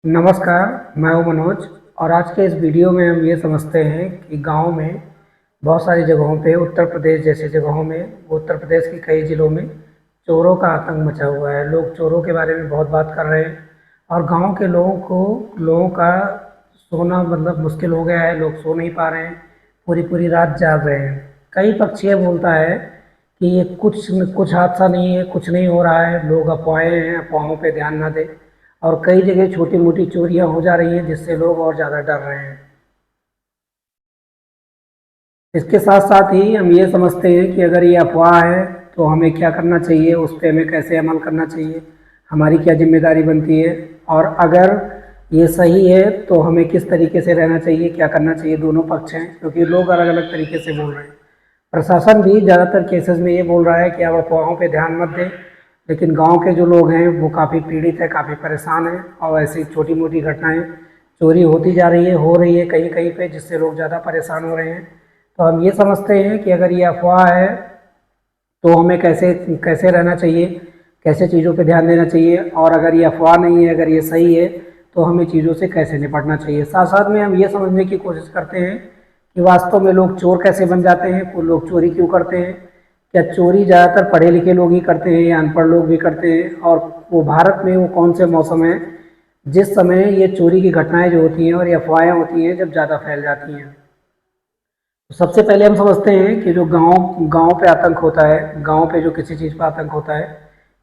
नमस्कार, मैं हूं मनोज। और आज के इस वीडियो में हम ये समझते हैं कि गांव में बहुत सारी जगहों पे उत्तर प्रदेश जैसी जगहों में उत्तर प्रदेश के कई ज़िलों में चोरों का आतंक मचा हुआ है। लोग चोरों के बारे में बहुत बात कर रहे हैं और गांव के लोगों का सोना मतलब मुश्किल हो गया है। लोग सो नहीं पा रहे हैं, पूरी पूरी रात जाग रहे हैं। कई पक्ष ये बोलता है कि ये कुछ हादसा नहीं है, कुछ नहीं हो रहा है, लोग अफवाहें हैं, अफवाहों पे ध्यान ना दें। और कई जगह छोटी मोटी चोरियां हो जा रही हैं जिससे लोग और ज़्यादा डर रहे हैं। इसके साथ साथ ही हम ये समझते हैं कि अगर ये अफवाह है तो हमें क्या करना चाहिए, उस पर हमें कैसे अमल करना चाहिए, हमारी क्या जिम्मेदारी बनती है। और अगर ये सही है तो हमें किस तरीके से रहना चाहिए, क्या करना चाहिए। दोनों पक्ष हैं क्योंकि लोग अलग अलग तरीके से बोल रहे हैं। प्रशासन भी ज़्यादातर केसेस में ये बोल रहा है कि आप अफवाहों पे ध्यान मत दें, लेकिन गांव के जो लोग हैं वो काफ़ी पीड़ित है, काफ़ी परेशान हैं और ऐसी छोटी मोटी घटनाएं चोरी होती जा रही है, हो रही है कहीं कहीं पे, जिससे लोग ज़्यादा परेशान हो रहे हैं। तो हम ये समझते हैं कि अगर ये अफवाह है तो हमें कैसे कैसे रहना चाहिए, कैसे चीज़ों पे ध्यान देना चाहिए। और अगर ये अफवाह नहीं है, अगर ये सही है, तो हमें चीज़ों से कैसे निपटना चाहिए। साथ साथ में हम ये समझने की कोशिश करते हैं कि वास्तव में लोग चोर कैसे बन जाते हैं, वो लोग चोरी क्यों करते हैं। क्या चोरी ज़्यादातर पढ़े लिखे लोग ही करते हैं या अनपढ़ लोग भी करते हैं, और वो भारत में वो कौन से मौसम है जिस समय ये चोरी की घटनाएं जो होती हैं और ये अफवाहें होती हैं जब ज़्यादा फैल जाती हैं। तो सबसे पहले हम समझते हैं कि जो गांव गांव पे आतंक होता है, गांव पे जो किसी चीज़ का आतंक होता है,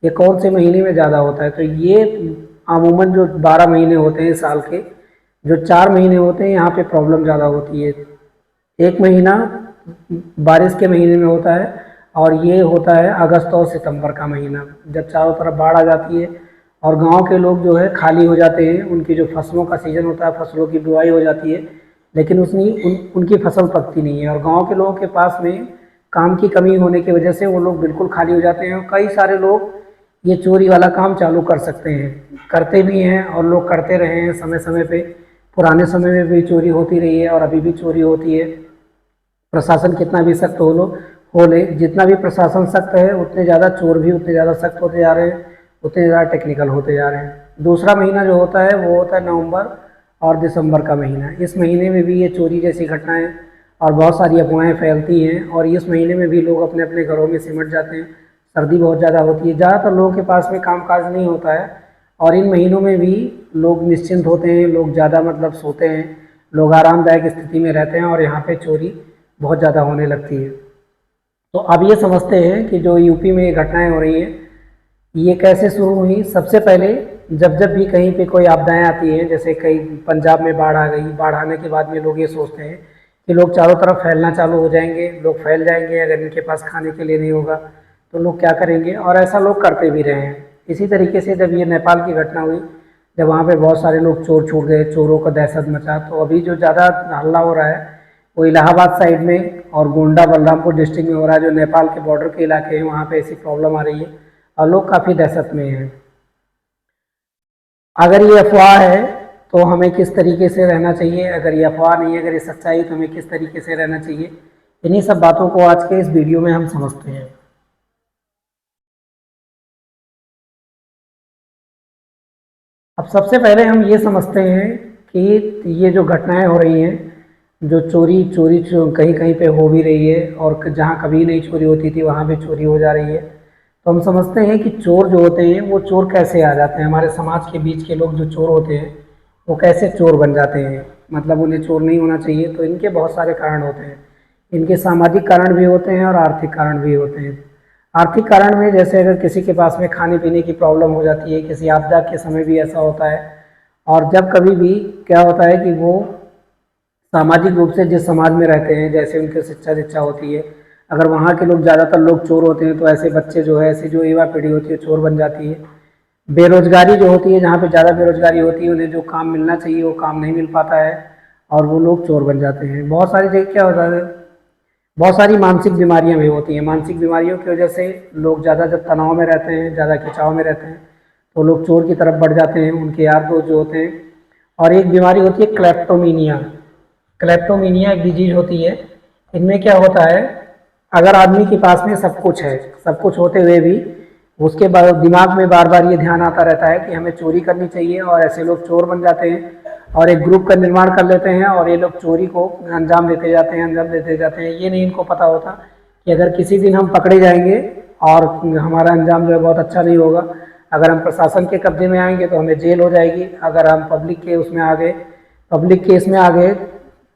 ये कौन से महीने में ज़्यादा होता है। तो ये अमूमन जो 12 महीने होते हैं साल के, जो 4 महीने होते हैं यहाँ पे प्रॉब्लम ज़्यादा होती है। एक महीना बारिश के महीने में होता है और ये होता है अगस्त और सितंबर का महीना, जब चारों तरफ बाढ़ आ जाती है और गांव के लोग जो है खाली हो जाते हैं। उनकी जो फसलों का सीज़न होता है, फसलों की बुआई हो जाती है, लेकिन उनकी फसल पकती नहीं है। और गांव के लोगों के पास में काम की कमी होने की वजह से वो लोग बिल्कुल खाली हो जाते हैं और कई सारे लोग ये चोरी वाला काम चालू कर सकते हैं, करते भी हैं और लोग करते रहे हैं समय समय पे। पुराने समय में भी चोरी होती रही है और अभी भी चोरी होती है। प्रशासन कितना भी सख्त हो ले, जितना भी प्रशासन सख्त है उतने ज़्यादा चोर भी उतने ज़्यादा सख्त होते जा रहे हैं, उतने ज़्यादा टेक्निकल होते जा रहे हैं। दूसरा महीना जो होता है वो होता है नवंबर और दिसंबर का महीना। इस महीने में भी ये चोरी जैसी घटनाएं और बहुत सारी अफवाहें फैलती हैं और इस महीने में भी लोग अपने अपने घरों में सिमट जाते हैं। सर्दी बहुत ज़्यादा होती है, ज़्यादातर लोगों के पास में काम काज नहीं होता है और इन महीनों में भी लोग निश्चिंत होते हैं, लोग ज़्यादा मतलब सोते हैं, लोग आरामदायक स्थिति में रहते हैं और यहाँ पे चोरी बहुत ज़्यादा होने लगती है। तो अब ये समझते हैं कि जो यूपी में ये घटनाएं हो रही हैं ये कैसे शुरू हुई। सबसे पहले जब जब भी कहीं पे कोई आपदाएं आती हैं, जैसे कई पंजाब में बाढ़ आ गई, बाढ़ आने के बाद में लोग ये सोचते हैं कि लोग चारों तरफ फैलना चालू हो जाएंगे, लोग फैल जाएंगे, अगर इनके पास खाने के लिए नहीं होगा तो लोग क्या करेंगे, और ऐसा लोग करते भी रहे हैं। इसी तरीके से जब ये नेपाल की घटना हुई, जब वहाँ पे बहुत सारे लोग चोर छूट गए, चोरों का दहशत मचा, तो अभी जो ज़्यादा हल्ला हो रहा है वो इलाहाबाद साइड में और गोंडा बलरामपुर डिस्ट्रिक्ट में हो रहा है, जो नेपाल के बॉर्डर के इलाके हैं, वहाँ पे ऐसी प्रॉब्लम आ रही है और लोग काफ़ी दहशत में हैं। अगर ये अफवाह है तो हमें किस तरीके से रहना चाहिए, अगर ये अफवाह नहीं है, अगर ये सच्चाई, तो हमें किस तरीके से रहना चाहिए। इन्हीं सब बातों को आज के इस वीडियो में हम समझते हैं। अब सबसे पहले हम ये समझते हैं कि ये जो घटनाएं हो रही हैं, जो कहीं कहीं पे हो भी रही है और जहाँ कभी नहीं चोरी होती थी वहाँ भी चोरी हो जा रही है। तो हम समझते हैं कि चोर जो होते हैं वो चोर कैसे आ जाते हैं, हमारे समाज के बीच के लोग जो चोर होते हैं वो कैसे चोर बन जाते हैं। मतलब उन्हें चोर नहीं होना चाहिए, तो इनके बहुत सारे कारण होते हैं। इनके सामाजिक कारण भी होते हैं और आर्थिक कारण भी होते हैं। आर्थिक कारण में जैसे अगर किसी के पास में खाने पीने की प्रॉब्लम हो जाती है, किसी आपदा के समय भी ऐसा होता है। और जब कभी भी क्या होता है कि वो सामाजिक रूप से जिस समाज में रहते हैं, जैसे उनकी शिक्षा दीक्षा होती है, अगर वहाँ के लोग ज़्यादातर लोग चोर होते हैं तो ऐसे बच्चे जो है, ऐसी जो युवा पीढ़ी होती है चोर बन जाती है। बेरोजगारी जो होती है, जहाँ पे ज़्यादा बेरोजगारी होती है, उन्हें जो काम मिलना चाहिए वो काम नहीं मिल पाता है और वो लोग चोर बन जाते हैं। बहुत सारी जगह क्या होता है, बहुत सारी मानसिक बीमारियां भी होती हैं। मानसिक बीमारियों की वजह से लोग ज़्यादा जब तनाव में रहते हैं, ज़्यादा खिंचाव में रहते हैं, तो लोग चोर की तरफ बढ़ जाते हैं, उनके यार दोस्त जो होते हैं। और एक बीमारी होती है क्लेप्टोमीनिया। क्लेप्टोमीनिया एक डिजीज होती है। इनमें क्या होता है, अगर आदमी के पास में सब कुछ है, सब कुछ होते हुए भी उसके बाद दिमाग में बार बार ये ध्यान आता रहता है कि हमें चोरी करनी चाहिए, और ऐसे लोग चोर बन जाते हैं और एक ग्रुप का निर्माण कर लेते हैं और ये लोग चोरी को अंजाम देते जाते हैं, अंजाम देते जाते हैं। ये नहीं इनको पता होता कि अगर किसी दिन हम पकड़े जाएंगे और हमारा अंजाम जो है बहुत अच्छा नहीं होगा। अगर हम प्रशासन के कब्जे में आएंगे तो हमें जेल हो जाएगी, अगर हम पब्लिक के उसमें आ गए, पब्लिक केस में आ गए,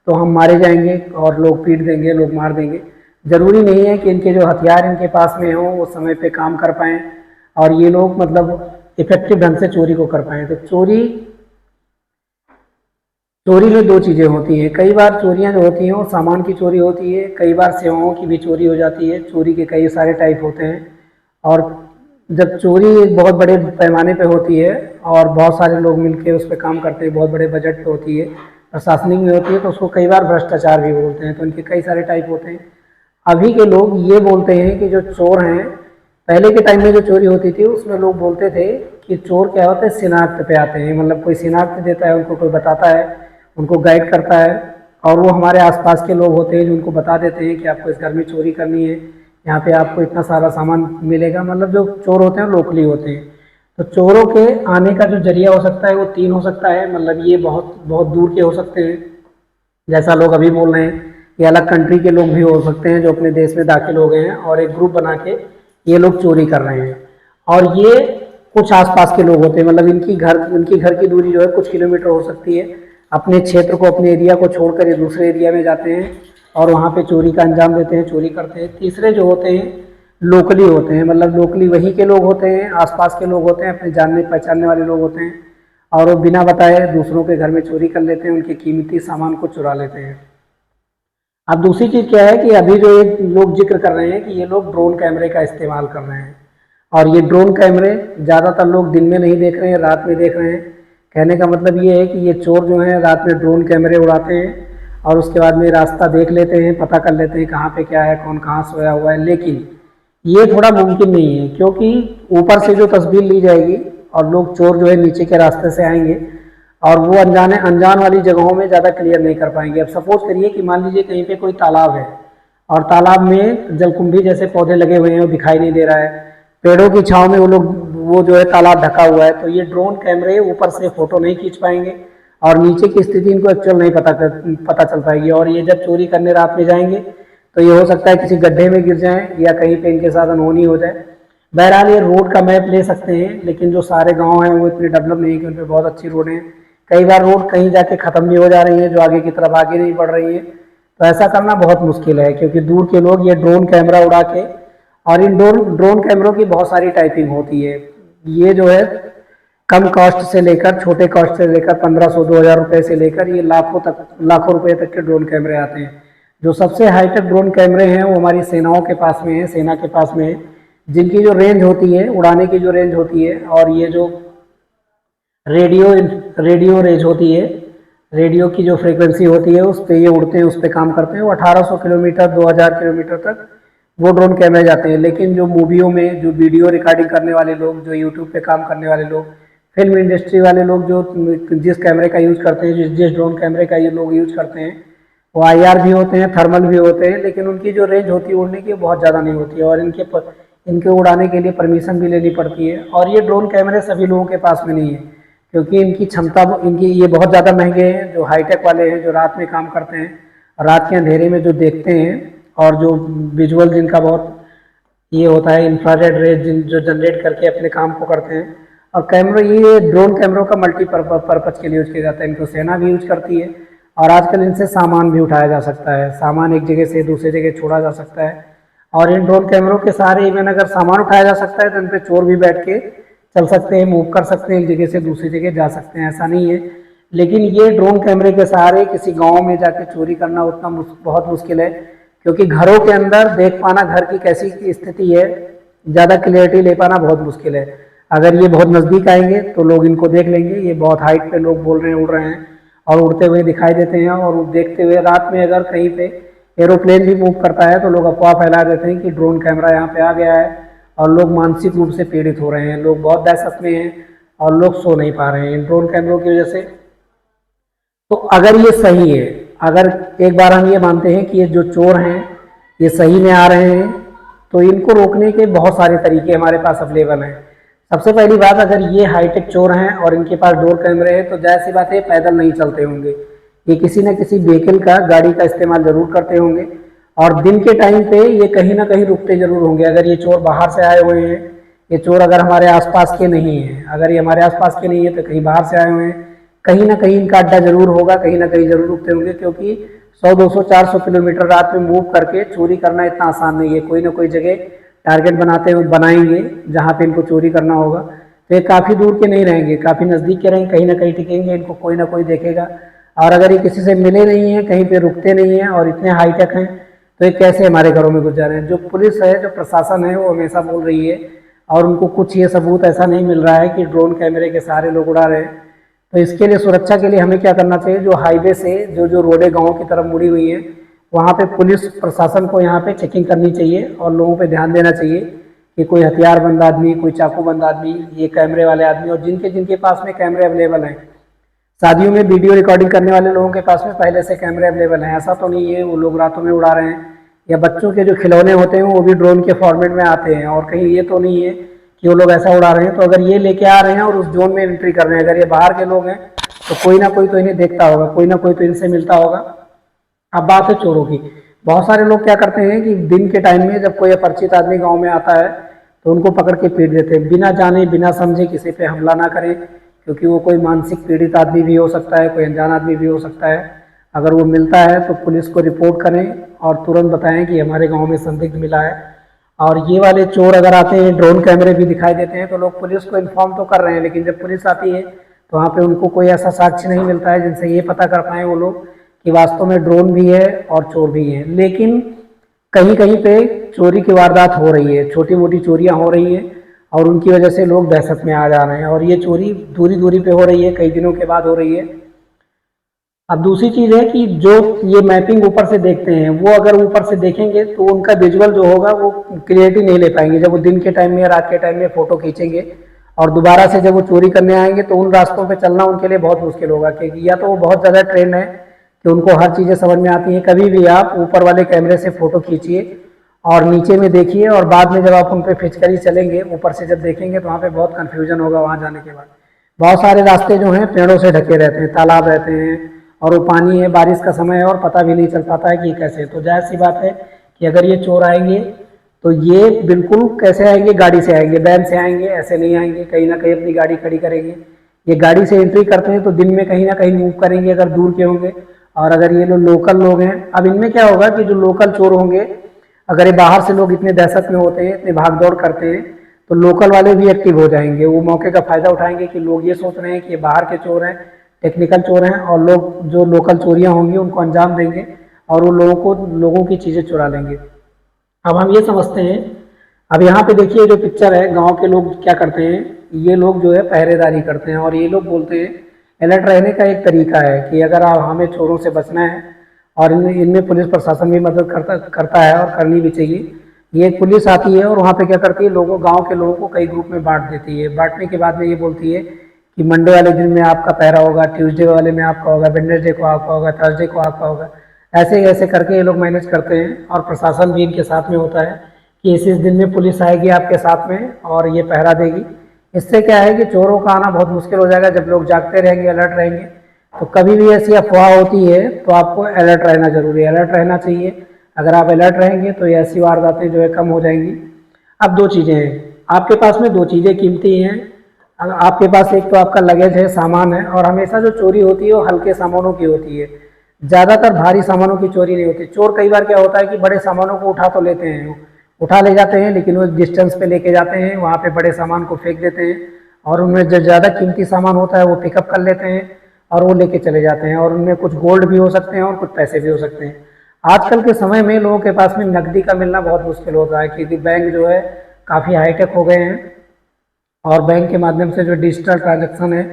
तो हम मारे जाएंगे और लोग पीट देंगे, लोग मार देंगे। ज़रूरी नहीं है कि इनके जो हथियार इनके पास में हो वो समय पे काम कर पाएँ और ये लोग मतलब इफेक्टिव ढंग से चोरी को कर पाएँ। तो चोरी में दो चीज़ें होती हैं। कई बार चोरियां जो होती हैं वो सामान की चोरी होती है, कई बार सेवाओं की भी चोरी हो जाती है। चोरी के कई सारे टाइप होते हैं, और जब चोरी एक बहुत बड़े पैमाने पे होती है और बहुत सारे लोग मिलकर उस पर काम करते हैं, बहुत बड़े बजट पे होती है, प्रशासनिक में होती है, तो उसको कई बार भ्रष्टाचार भी बोलते हैं। तो इनके कई सारे टाइप होते हैं। अभी के लोग ये बोलते हैं कि जो चोर हैं, पहले के टाइम में जो चोरी होती थी उसमें लोग बोलते थे कि चोर क्या होता है, शिनाख्त पे आते हैं, मतलब कोई शिनाख्त देता है उनको, कोई बताता है, उनको गाइड करता है, और वो हमारे आसपास के लोग होते हैं जो उनको बता देते हैं कि आपको इस घर में चोरी करनी है, यहाँ पे आपको इतना सारा सामान मिलेगा। मतलब जो चोर होते हैं लोकली होते हैं। तो चोरों के आने का जो जरिया हो सकता है वो तीन हो सकता है, मतलब ये बहुत बहुत दूर के हो सकते हैं, जैसा लोग अभी बोल रहे हैं। ये अलग कंट्री के लोग भी हो सकते हैं जो अपने देश में दाखिल हो गए हैं और एक ग्रुप बना के ये लोग चोरी कर रहे हैं। और ये कुछ आसपास के लोग होते हैं, मतलब इनकी घर की दूरी जो है कुछ किलोमीटर हो सकती है। अपने क्षेत्र को, अपने एरिया को छोड़कर ये दूसरे एरिया में जाते हैं और वहाँ पे चोरी का अंजाम देते हैं, चोरी करते हैं। तीसरे जो होते हैं लोकली होते हैं, मतलब लोकली वहीं के लोग होते हैं, आसपास के लोग होते हैं, अपने जानने पहचानने वाले लोग होते हैं, और वो बिना बताए दूसरों के घर में चोरी कर लेते हैं, उनके कीमती सामान को चुरा लेते हैं। अब दूसरी चीज़ क्या है कि अभी जो एक लोग जिक्र कर रहे हैं कि ये लोग ड्रोन कैमरे का इस्तेमाल कर रहे हैं, और ये ड्रोन कैमरे ज़्यादातर लोग दिन में नहीं देख रहे हैं, रात में देख रहे हैं। कहने का मतलब ये है कि ये चोर जो हैं रात में ड्रोन कैमरे उड़ाते हैं और उसके बाद में रास्ता देख लेते हैं, पता कर लेते हैं कहाँ पे क्या है, कौन कहाँ सोया हुआ है। लेकिन ये थोड़ा मुमकिन नहीं है, क्योंकि ऊपर से जो तस्वीर ली जाएगी और लोग चोर जो है नीचे के रास्ते से आएंगे और वो अनजान वाली जगहों में ज़्यादा क्लियर नहीं कर पाएंगे। अब सपोज करिए कि मान लीजिए कहीं पे कोई तालाब है और तालाब में जलकुंभी जैसे पौधे लगे हुए हैं, वो दिखाई नहीं दे रहा है, पेड़ों की छांव में वो जो है तालाब ढका हुआ है, तो ये ड्रोन कैमरे ऊपर से फोटो नहीं खींच पाएंगे और नीचे की स्थिति इनको एक्चुअल नहीं पता चल पाएगी। और ये जब चोरी करने रात में जाएंगे तो ये हो सकता है किसी गड्ढे में गिर जाएं या कहीं पे इनके साथ अनहोनी हो जाए। बहरहाल ये रोड का मैप ले सकते हैं, लेकिन जो सारे गाँव हैं वो इतने डेवलप नहीं है कि उन पर बहुत अच्छी रोड हैं। कई बार रोड कहीं जाके ख़त्म भी हो जा रही है, जो आगे की तरफ आगे नहीं बढ़ रही है। तो ऐसा करना बहुत मुश्किल है, क्योंकि दूर के लोग ये ड्रोन कैमरा उड़ा के, और इन ड्रोन कैमरों की बहुत सारी टाइपिंग होती है। ये जो है कम कॉस्ट से लेकर, छोटे कॉस्ट से लेकर 1500-2000 रुपये से लेकर ये लाखों रुपए तक के ड्रोन कैमरे आते हैं। जो सबसे हाईटेक ड्रोन कैमरे हैं वो हमारी सेनाओं के पास में है, सेना के पास में है, जिनकी जो रेंज होती है, उड़ाने की जो रेंज होती है, और ये जो रेडियो रेंज होती है, रेडियो की जो फ्रीक्वेंसी होती है उस पर ये उड़ते हैं, उस पर काम करते हैं। वो 1800 किलोमीटर 2000 किलोमीटर तक वो ड्रोन कैमरे जाते हैं। लेकिन जो मूवियों में जो वीडियो रिकॉर्डिंग करने वाले लोग, जो यूट्यूब पे काम करने वाले लोग, फिल्म इंडस्ट्री वाले लोग, जो जिस कैमरे का यूज़ करते हैं, जिस ड्रोन कैमरे का ये लोग यूज़ करते हैं, वो IR भी होते हैं, थर्मल भी होते हैं, लेकिन उनकी जो रेंज होती है उड़ने की बहुत ज़्यादा नहीं होती है, और इनके उड़ाने के लिए परमिशन भी लेनी पड़ती है। और ये ड्रोन कैमरे सभी लोगों के पास में नहीं है, क्योंकि इनकी क्षमता, इनकी ये बहुत ज़्यादा महंगे हैं। जो हाईटेक वाले हैं, जो रात में काम करते हैं, रात के अंधेरे में जो देखते हैं, और जो विजुअल जिनका बहुत ये होता है, इंफ्रारेड रेज जो जनरेट करके अपने काम को करते हैं। और कैमरा, ये ड्रोन कैमरों का मल्टीपर्पज़ के लिए यूज किया जाता है। इनको सेना भी यूज करती है, और आजकल इनसे सामान भी उठाया जा सकता है, सामान एक जगह से दूसरी जगह छोड़ा जा सकता है। और इन ड्रोन कैमरों के सहारे इवन अगर सामान उठाया जा सकता है तो इन पर चोर भी बैठ के चल सकते हैं, मूव कर सकते हैं, एक जगह से दूसरी जगह जा सकते हैं, ऐसा नहीं है। लेकिन ये ड्रोन कैमरे के सहारे किसी गांव में जाके चोरी करना उतना बहुत मुश्किल है, क्योंकि घरों के अंदर देख पाना घर की कैसी स्थिति है, ज़्यादा क्लियरिटी ले पाना बहुत मुश्किल है। अगर ये बहुत नज़दीक आएंगे तो लोग इनको देख लेंगे। ये बहुत हाइट पे लोग बोल रहे हैं, उड़ रहे हैं, और उड़ते हुए दिखाई देते हैं, और देखते हुए रात में अगर कहीं पे एरोप्लेन भी मूव करता है तो लोग अफवाह फैला देते हैं कि ड्रोन कैमरा यहाँ पे आ गया है, और लोग मानसिक रूप से पीड़ित हो रहे हैं, लोग बहुत दहशत में हैं, और लोग सो नहीं पा रहे हैं इन ड्रोन कैमरों की वजह से। तो अगर ये सही है, अगर एक बार हम ये मानते हैं कि ये जो चोर हैं ये सही में आ रहे हैं तो इनको रोकने के बहुत सारे तरीके हमारे पास अवेलेबल हैं। सबसे पहली बात, अगर ये हाईटेक चोर हैं और इनके पास डोर कैमरे हैं तो जाहिर सी बात है पैदल नहीं चलते होंगे, ये किसी न किसी व्हीकल का, गाड़ी का इस्तेमाल जरूर करते होंगे। और दिन के टाइम पे ये कहीं ना कहीं रुकते जरूर होंगे। अगर ये चोर बाहर से आए हुए हैं, ये चोर अगर हमारे आसपास के नहीं है, अगर ये हमारे आसपास के नहीं है तो कहीं बाहर से आए हुए हैं, कहीं ना कहीं इनका अड्डा जरूर होगा, कहीं ना कहीं जरूर रुकते होंगे। क्योंकि 100, 200, 400 किलोमीटर रात में मूव करके चोरी करना इतना आसान नहीं है। कोई ना कोई जगह टारगेट बनाएंगे जहाँ पे इनको चोरी करना होगा। तो ये काफ़ी दूर के नहीं रहेंगे, काफ़ी नज़दीक के रहेंगे, कहीं ना कहीं टिकेंगे, इनको कोई ना कोई देखेगा। और अगर ये किसी से मिले नहीं हैं, कहीं पे रुकते नहीं हैं और इतने हाईटेक हैं, तो ये कैसे हमारे घरों में घुस जा रहे हैं। जो पुलिस है, जो प्रशासन है, वो हमेशा बोल रही है और उनको कुछ ये सबूत ऐसा नहीं मिल रहा है कि ड्रोन कैमरे के सारे लोग उड़ा रहे हैं। तो इसके लिए, सुरक्षा के लिए हमें क्या करना चाहिए, जो हाईवे से जो रोडें गाँव की तरफ मुड़ी हुई हैं, वहाँ पे पुलिस प्रशासन को यहाँ पे चेकिंग करनी चाहिए और लोगों पे ध्यान देना चाहिए कि कोई हथियारबंद आदमी, कोई चाकूबंद आदमी, ये कैमरे वाले आदमी, और जिनके जिनके पास में कैमरे अवेलेबल हैं, शादियों में वीडियो रिकॉर्डिंग करने वाले लोगों के पास में पहले से कैमरे अवेलेबल हैं। ऐसा तो नहीं है वो लोग रातों में उड़ा रहे हैं, या बच्चों के जो खिलौने होते हैं वो भी ड्रोन के फॉर्मेट में आते हैं, और कहीं ये तो नहीं है कि वो लोग ऐसा उड़ा रहे हैं। तो अगर ये लेके आ रहे हैं और उस जोन में एंट्री कर रहे हैं, अगर ये बाहर के लोग हैं तो कोई ना कोई तो इन्हें देखता होगा, कोई ना कोई तो इनसे मिलता होगा। अब बात है चोरों की। बहुत सारे लोग क्या करते हैं कि दिन के टाइम में जब कोई अपरिचित आदमी गांव में आता है तो उनको पकड़ के पीट देते हैं। बिना जाने बिना समझे किसी पे हमला ना करें, क्योंकि वो कोई मानसिक पीड़ित आदमी भी हो सकता है, कोई अनजान आदमी भी हो सकता है। अगर वो मिलता है तो पुलिस को रिपोर्ट करें और तुरंत बताएं कि हमारे गाँव में संदिग्ध मिला है। और ये वाले चोर अगर आते हैं, ड्रोन कैमरे भी दिखाई देते हैं, तो लोग पुलिस को इन्फॉर्म तो कर रहे हैं, लेकिन जब पुलिस आती है तो वहाँ पे उनको कोई ऐसा साक्ष्य नहीं मिलता है जिनसे ये पता कर पाए वो लोग कि वास्तव में ड्रोन भी है और चोर भी है। लेकिन कहीं कहीं पे चोरी की वारदात हो रही है, छोटी मोटी चोरियां हो रही हैं और उनकी वजह से लोग दहशत में आ जा रहे हैं, और ये चोरी दूरी दूरी पे हो रही है, कई दिनों के बाद हो रही है। अब दूसरी चीज़ है कि जो ये मैपिंग ऊपर से देखते हैं, वो अगर ऊपर से देखेंगे तो उनका विजुअल जो होगा वो क्लियरिटी नहीं ले पाएंगे। जब वो दिन के टाइम में या रात के टाइम में फ़ोटो खींचेंगे और दोबारा से जब वो चोरी करने आएंगे तो उन रास्तों पे चलना उनके लिए बहुत मुश्किल होगा, क्योंकि या तो वो बहुत ज़्यादा ट्रेंड है कि उनको हर चीज़ें समझ में आती हैं। कभी भी आप ऊपर वाले कैमरे से फ़ोटो खींचिए और नीचे में देखिए, और बाद में जब आप उन पर फिचकरी चलेंगे, ऊपर से जब देखेंगे तो वहाँ पे बहुत कन्फ्यूजन होगा। वहाँ जाने के बाद बहुत सारे रास्ते जो हैं पेड़ों से ढके रहते हैं, तालाब रहते हैं, और वो पानी है, बारिश का समय है और पता भी नहीं चल पाता है कि ये कैसे। तो जाहिर सी बात है कि अगर ये चोर आएंगे तो ये बिल्कुल कैसे आएंगे, गाड़ी से आएंगे, वैन से आएंगे, ऐसे नहीं आएंगे, कहीं ना कहीं अपनी गाड़ी खड़ी करेंगे। ये गाड़ी से एंट्री करते हैं तो दिन में कहीं ना कहीं मूव करेंगे अगर दूर के होंगे। और अगर ये लोग लोकल लोग हैं, अब इनमें क्या होगा कि जो लोकल चोर होंगे, अगर ये बाहर से लोग इतने दहशत में होते हैं, इतने भाग दौड़ करते हैं, तो लोकल वाले भी एक्टिव हो जाएंगे। वो मौके का फ़ायदा उठाएंगे कि लोग ये सोच रहे हैं कि ये बाहर के चोर हैं, टेक्निकल चोर हैं, और लोग जो लोकल चोरियां होंगी उनको अंजाम देंगे और वो लोगों की चीज़ें चुरा लेंगे। अब हम ये समझते हैं, अब यहाँ पे देखिए जो पिक्चर है, गांव के लोग क्या करते हैं, ये लोग जो है पहरेदारी करते हैं, और ये लोग बोलते हैं अलर्ट रहने का एक तरीका है कि अगर आप हमें चोरों से बचना है, और इनमें पुलिस प्रशासन भी मदद करता है और करनी भी चाहिए। ये पुलिस आती है और वहाँ पे क्या करती है, गाँव के लोगों को कई ग्रुप में बांट देती है। बांटने के बाद में ये बोलती है कि मंडे वाले दिन में आपका पहरा होगा, ट्यूसडे वाले में आपका होगा, वेडनेसडे को आपका होगा, थर्सडे को आपका होगा। ऐसे ऐसे करके ये लोग मैनेज करते हैं, और प्रशासन भी इनके साथ में होता है कि इस दिन में पुलिस आएगी आपके साथ में और ये पहरा देगी। इससे क्या है कि चोरों का आना बहुत मुश्किल हो जाएगा। जब लोग जागते रहेंगे, अलर्ट रहेंगे, तो कभी भी ऐसी अफवाह होती है तो आपको अलर्ट रहना जरूरी है, अलर्ट रहना चाहिए। अगर आप अलर्ट रहेंगे तो ये ऐसी वारदातें जो है कम हो जाएंगी। अब दो चीज़ें हैं आपके पास में, दो चीज़ें कीमती हैं आपके पास। एक तो आपका लगेज है, सामान है, और हमेशा जो चोरी होती है वो हल्के सामानों की होती है, ज़्यादातर भारी सामानों की चोरी नहीं होती। चोर कई बार क्या होता है कि बड़े सामानों को उठा तो लेते हैं, उठा ले जाते हैं, लेकिन वो एक डिस्टेंस पे लेके जाते हैं, वहाँ पे बड़े सामान को फेंक देते हैं, और उनमें जो ज़्यादा कीमती सामान होता है वो पिकअप कर लेते हैं और वो लेके चले जाते हैं। और उनमें कुछ गोल्ड भी हो सकते हैं और कुछ पैसे भी हो सकते हैं। आजकल के समय में लोगों के पास में नकदी का मिलना बहुत मुश्किल होता है, क्योंकि बैंक जो है काफ़ी हाईटेक हो गए हैं, और बैंक के माध्यम से जो डिजिटल ट्रांजैक्शन है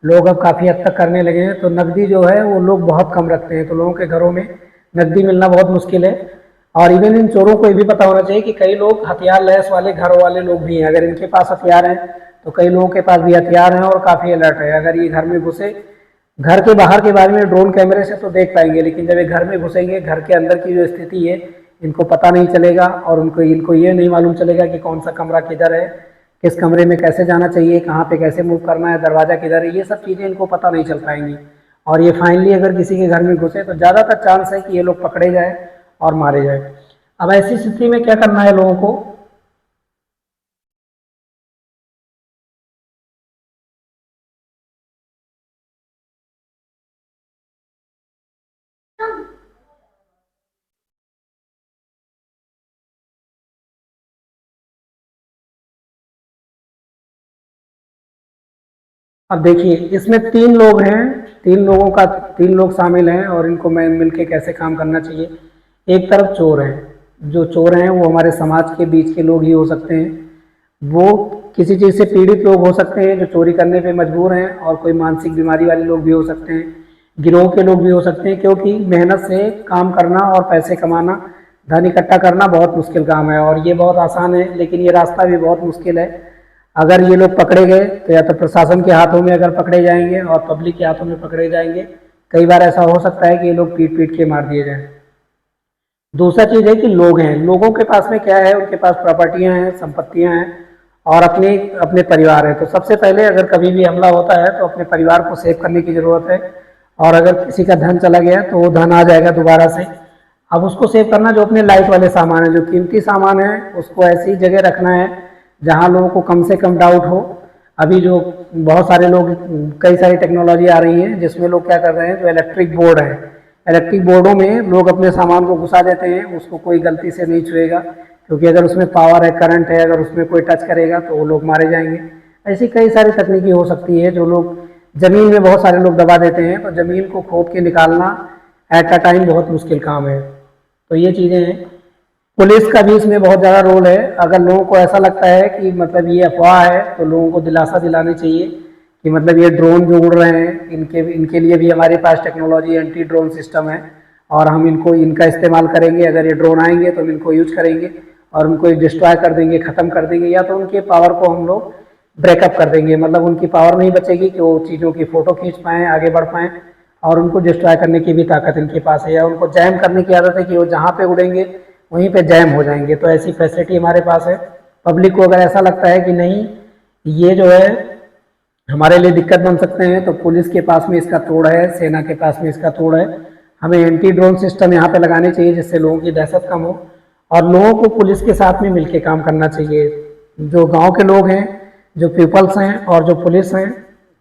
लोग अब काफ़ी हद तक करने लगे हैं। तो नकदी जो है वो लोग बहुत कम रखते हैं, तो लोगों के घरों में नकदी मिलना बहुत मुश्किल है। और इवन इन चोरों को ये भी पता होना चाहिए कि कई लोग हथियार लैस वाले घर वाले लोग भी हैं। अगर इनके पास हथियार हैं तो कई लोगों के पास भी हथियार हैं और काफ़ी अलर्ट है। अगर ये घर में घुसे, घर के बाहर के बारे में ड्रोन कैमरे से तो देख पाएंगे, लेकिन जब ये घर में घुसेंगे, घर के अंदर की जो स्थिति है, इनको पता नहीं चलेगा और इनको ये नहीं मालूम चलेगा कि कौन सा कमरा किधर है, किस कमरे में कैसे जाना चाहिए, कहाँ पे कैसे मूव करना है, दरवाज़ा किधर है, ये सब चीज़ें इनको पता नहीं चल पाएंगी। और ये फाइनली अगर किसी के घर में घुसे तो ज़्यादातर चांस है कि ये लोग पकड़े जाए और मारे जाए। अब ऐसी स्थिति में क्या करना है लोगों को, अब देखिए इसमें 3 लोग हैं, 3 लोग शामिल हैं और इनको मैं मिलके कैसे काम करना चाहिए। एक तरफ चोर हैं, जो चोर हैं वो हमारे समाज के बीच के लोग ही हो सकते हैं। वो किसी चीज़ से पीड़ित लोग हो सकते हैं जो चोरी करने पे मजबूर हैं, और कोई मानसिक बीमारी वाले लोग भी हो सकते हैं, गिरोह के लोग भी हो सकते हैं, क्योंकि मेहनत से काम करना और पैसे कमाना, धन इकट्ठा करना बहुत मुश्किल काम है और ये बहुत आसान है, लेकिन ये रास्ता भी बहुत मुश्किल है। अगर ये लोग पकड़े गए तो या तो प्रशासन के हाथों में अगर पकड़े जाएंगे और पब्लिक के हाथों में पकड़े जाएंगे, कई बार ऐसा हो सकता है कि ये लोग पीट पीट के मार दिए जाएं। दूसरा चीज़ है कि लोग हैं, लोगों के पास में क्या है, उनके पास प्रॉपर्टियां हैं, संपत्तियां हैं और अपने अपने परिवार है। तो सबसे पहले अगर कभी भी हमला होता है तो अपने परिवार को सेव करने की ज़रूरत है, और अगर किसी का धन चला गया तो वो धन आ जाएगा दोबारा से। अब उसको सेव करना, जो अपने लाइफ वाले सामान है, जो कीमती सामान है, उसको ऐसी जगह रखना है जहाँ लोगों को कम से कम डाउट हो। अभी जो बहुत सारे लोग, कई सारी टेक्नोलॉजी आ रही है जिसमें लोग क्या कर रहे हैं, जो इलेक्ट्रिक बोर्ड है, इलेक्ट्रिक बोर्डों में लोग अपने सामान को घुसा देते हैं, उसको कोई गलती से नहीं छुएगा, क्योंकि अगर उसमें पावर है, करंट है, अगर उसमें कोई टच करेगा तो वो लोग मारे जाएंगे। ऐसी कई सारी तकनीकी हो सकती है। जो लोग ज़मीन में बहुत सारे लोग दबा देते हैं, तो ज़मीन को खोद के निकालना एट अ टाइम बहुत मुश्किल काम है। तो ये चीज़ें हैं। पुलिस का भी इसमें बहुत ज़्यादा रोल है। अगर लोगों को ऐसा लगता है कि मतलब ये अफवाह है, तो लोगों को दिलासा दिलानी चाहिए कि मतलब ये ड्रोन जो उड़ रहे हैं, इनके लिए भी हमारे पास टेक्नोलॉजी, एंटी ड्रोन सिस्टम है और हम इनका इस्तेमाल करेंगे। अगर ये ड्रोन आएंगे तो हम इनको यूज करेंगे और उनको डिस्ट्रॉय कर देंगे, ख़त्म कर देंगे, या तो उनके पावर को हम लोग ब्रेकअप कर देंगे। मतलब उनकी पावर नहीं बचेगी कि वो चीज़ों की फ़ोटो खींच पाएँ, आगे बढ़ पाएँ, और उनको डिस्ट्रॉय करने की भी ताकत इनके पास है। या उनको जैम करने की आदत है कि वो जहाँ पे उड़ेंगे वहीं पे जैम हो जाएंगे। तो ऐसी फैसिलिटी हमारे पास है। पब्लिक को अगर ऐसा लगता है कि नहीं, ये जो है हमारे लिए दिक्कत बन सकते हैं, तो पुलिस के पास में इसका तोड़ है, सेना के पास में इसका तोड़ है। हमें एंटी ड्रोन सिस्टम यहाँ पे लगाने चाहिए जिससे लोगों की दहशत कम हो, और लोगों को पुलिस के साथ में मिलकर काम करना चाहिए। जो गांव के लोग हैं, जो पीपल्स हैं, और जो पुलिस हैं,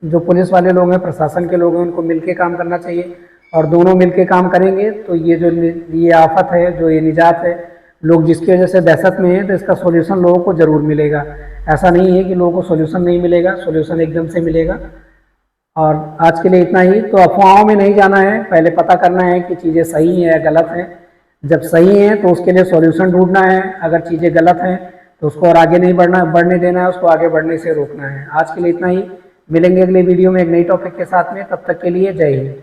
जो पुलिस वाले लोग हैं, प्रशासन के लोग हैं, उनको मिलकर काम करना चाहिए। और दोनों मिलकर काम करेंगे तो ये आफत है, जो ये निजात है, लोग जिसकी वजह से दहशत में हैं, तो इसका सोल्यूशन लोगों को ज़रूर मिलेगा। ऐसा नहीं है कि लोगों को सोल्यूशन नहीं मिलेगा, सोल्यूशन एकदम से मिलेगा। और आज के लिए इतना ही। तो अफवाहों में नहीं जाना है, पहले पता करना है कि चीज़ें सही हैं या गलत हैं। जब सही हैं तो उसके लिए सॉल्यूशन ढूंढना है, अगर चीज़ें गलत हैं तो उसको और आगे नहीं बढ़ने देना है, उसको आगे बढ़ने से रोकना है। आज के लिए इतना ही। मिलेंगे अगले वीडियो में एक नई टॉपिक के साथ में, तब तक के लिए जय हिंद।